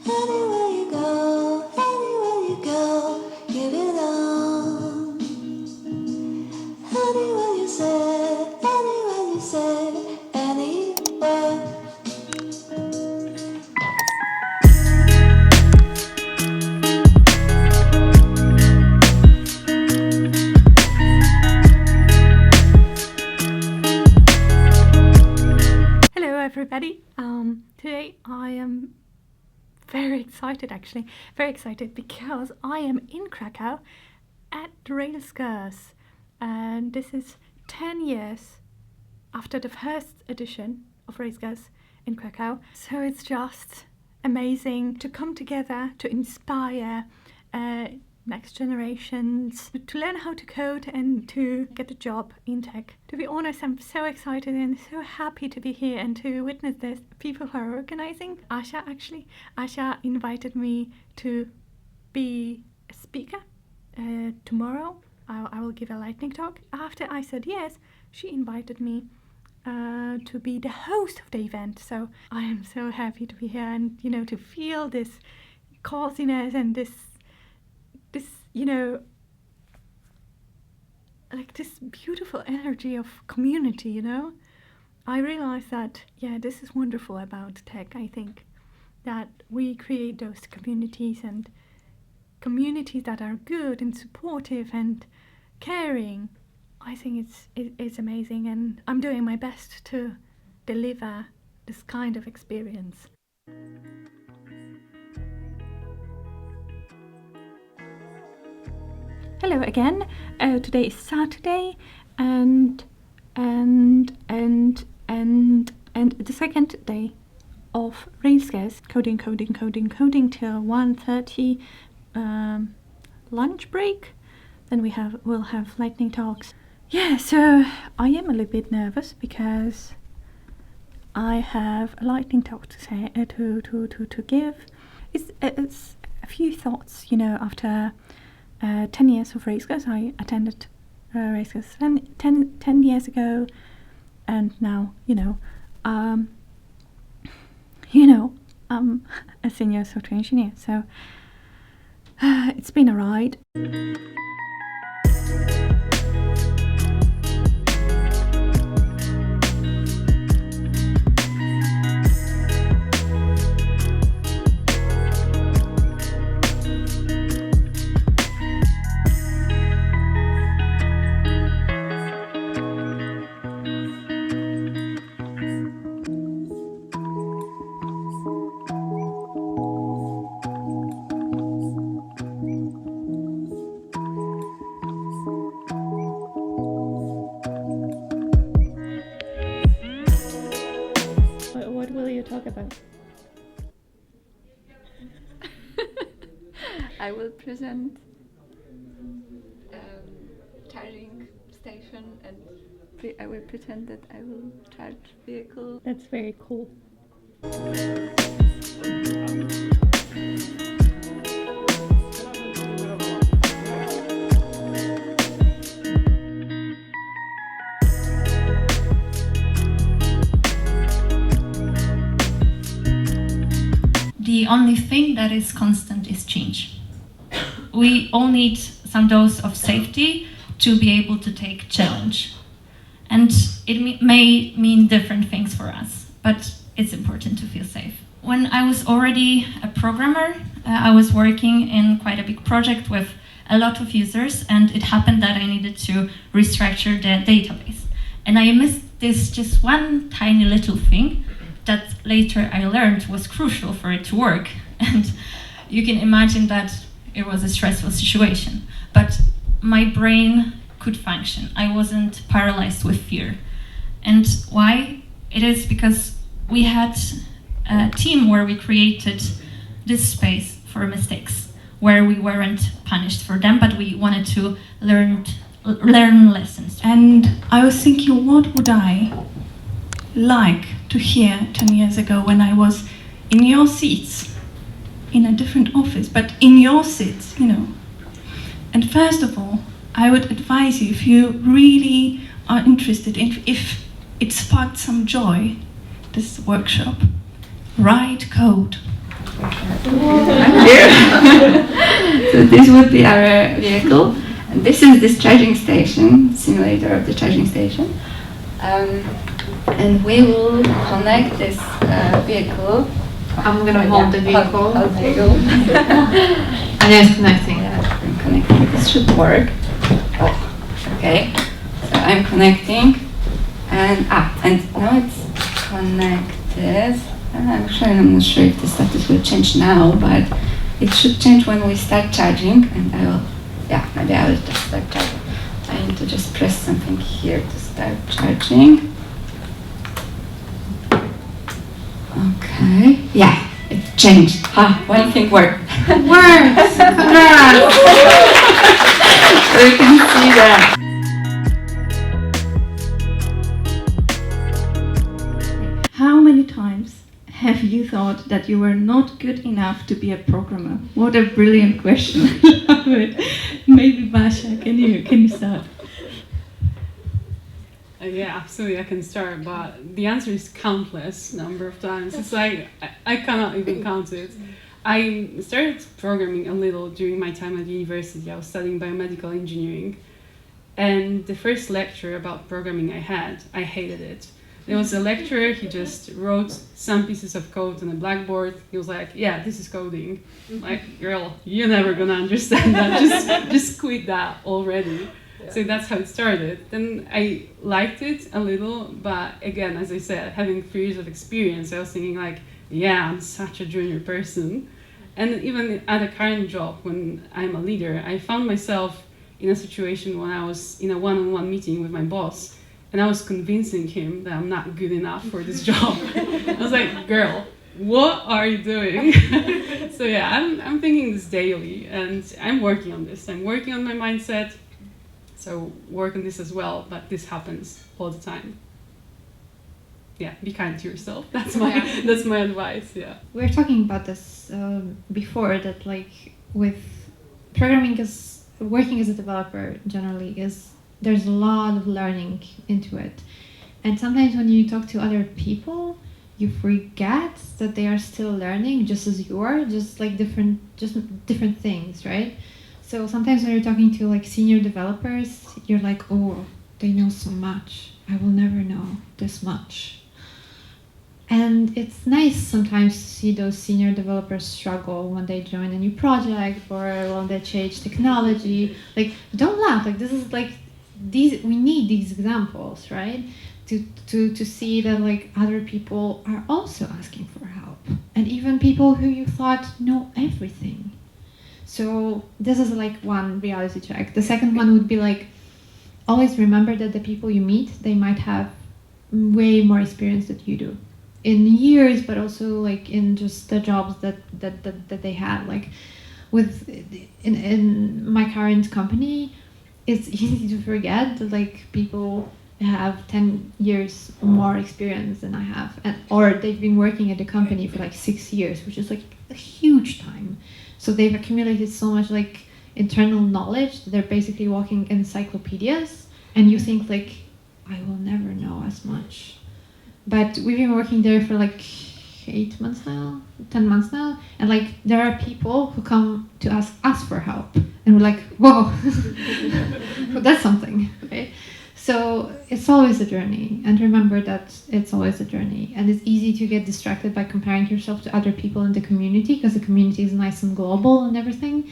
Anywhere you go, give it on. Anywhere you say, anywhere. Hello everybody. Today I am very excited because I am in Krakow at Rails Girls, and this is 10 years after the first edition of Rails Girls in Krakow. So it's just amazing to come together to inspire next generations to learn how to code and to get a job in tech. To be honest, I'm so excited and so happy to be here and to witness this. People who are organizing, Asha invited me to be a speaker tomorrow. I will give a lightning talk. After I said yes, she invited me to be the host of the event. So I am so happy to be here and, to feel this coziness and this like this beautiful energy of community, I realized that, this is wonderful about tech. I think that we create those communities and communities that are good and supportive and caring. I think it's amazing, and I'm doing my best to deliver this kind of experience. Hello again. Today is Saturday, and the second day of Rails Girls. Coding till 1:30. Lunch break. Then we'll have lightning talks. Yeah, so I am a little bit nervous because I have a lightning talk to say to give. It's a few thoughts, after 10 years of Rails Girls. I attended Rails Girls 10 years ago, and now I'm a senior software engineer, so it's been a ride. What will you talk about? I will present charging station, and I will pretend that I will charge vehicle. That's very cool. The only thing that is constant is change. We all need some dose of safety to be able to take challenge. And it may mean different things for us, but it's important to feel safe. When I was already a programmer, I was working in quite a big project with a lot of users, and it happened that I needed to restructure the database. And I missed this just one tiny little thing that later I learned was crucial for it to work. And you can imagine that it was a stressful situation. But my brain could function. I wasn't paralyzed with fear. And why? It is because we had a team where we created this space for mistakes, where we weren't punished for them, but we wanted to learn lessons. And I was thinking, what would I like to hear 10 years ago when I was in your seats, in a different office, but in your seats, And first of all, I would advise you, if you really are interested, if it sparked some joy, this workshop, write code. So this would be our vehicle. And this is this charging station, simulator of the charging station. And we will connect this vehicle. I'm gonna hold the vehicle. Hold the vehicle. Ania is connecting. Yeah, I'm connecting. This should work. Oh, okay. So I'm connecting, and now it's connected. I'm not sure if the status will change now, but it should change when we start charging. And maybe I will just start charging. I need to just press something here to start charging. Okay. Yeah, it changed. One thing worked. Works! Congrats! So you can see that. How many times have you thought that you were not good enough to be a programmer? What a brilliant question. I love it. Maybe Basha, can you start? Yeah, absolutely, I can start, but the answer is countless number of times. It's like, I cannot even count it. I started programming a little during my time at university. I was studying biomedical engineering, and the first lecture about programming I hated it. There was a lecturer, he just wrote some pieces of code on a blackboard. He was like, yeah, this is coding. Like, girl, you're never gonna understand that, just quit that already. Yeah. So that's how it started. Then I liked it a little, but again, as I said, having 3 years of experience, I was thinking like, yeah, I'm such a junior person. And even at a current job, when I'm a leader, I found myself in a situation when I was in a one-on-one meeting with my boss, and I was convincing him that I'm not good enough for this job. I was like, girl, what are you doing? So yeah, I'm thinking this daily, and I'm working on this. I'm working on my mindset. So work on this as well, but this happens all the time. Yeah, be kind to yourself. That's my advice. Yeah. We were talking about this before, that like with programming, is working as a developer generally there's a lot of learning into it, and sometimes when you talk to other people, you forget that they are still learning just as you are, just different things, right? So sometimes when you're talking to like senior developers, you're like, oh, they know so much. I will never know this much. And it's nice sometimes to see those senior developers struggle when they join a new project or when they change technology. Like, don't laugh. Like, this is like we need these examples, right? To see that like other people are also asking for help, and even people who you thought know everything. So this is like one reality check. The second one would be like, always remember that the people you meet, they might have way more experience than you do in years, but also like in just the jobs that they had. Like in my current company, it's easy to forget that like people have 10 years more experience than I have, or they've been working at the company for like 6 years, which is like a huge time. So they've accumulated so much like internal knowledge that they're basically walking encyclopedias, and you think like, I will never know as much. But we've been working there for like 8 months now, 10 months now, and like there are people who come to ask us for help, and we're like, whoa, well, that's something, right? So it's always a journey, and remember that it's always a journey, and it's easy to get distracted by comparing yourself to other people in the community, because the community is nice and global and everything.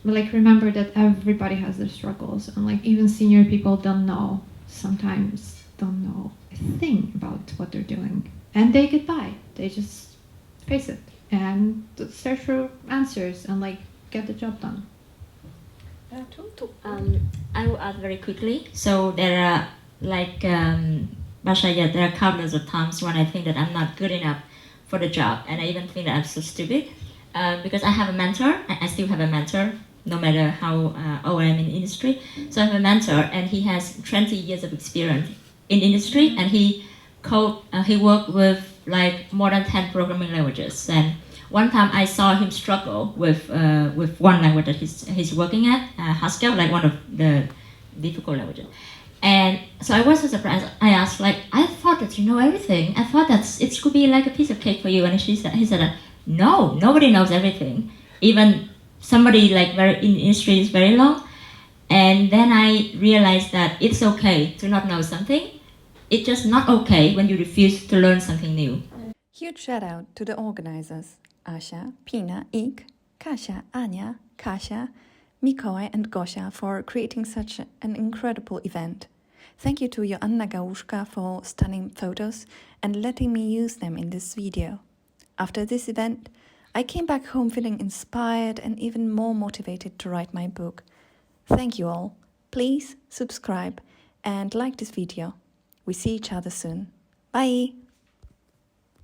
But like, remember that everybody has their struggles, and like even senior people sometimes don't know a thing about what they're doing, and they get by. They just face it and search for answers and like get the job done. I will add very quickly. So there are like Basha, there are countless of times when I think that I'm not good enough for the job, and I even think that I'm so stupid because I have a mentor. I still have a mentor, no matter how old I am in the industry. So I have a mentor, and he has 20 years of experience in industry, and he worked with like more than 10 programming languages. And one time I saw him struggle with one language that he's working at, Haskell, like one of the difficult languages. And so I was so surprised. I asked, like, I thought that you know everything. I thought that it could be like a piece of cake for you. And he said, no, nobody knows everything. Even somebody like very in the industry is very long. And then I realized that it's okay to not know something. It's just not okay when you refuse to learn something new. Huge shout out to the organizers, Asia, Pina, Ik, Kasia, Ania, Kasia, Mikołaj and Gosia for creating such an incredible event. Thank you to Joanna Gałuszka for stunning photos and letting me use them in this video. After this event, I came back home feeling inspired and even more motivated to write my book. Thank you all. Please subscribe and like this video. We see each other soon. Bye!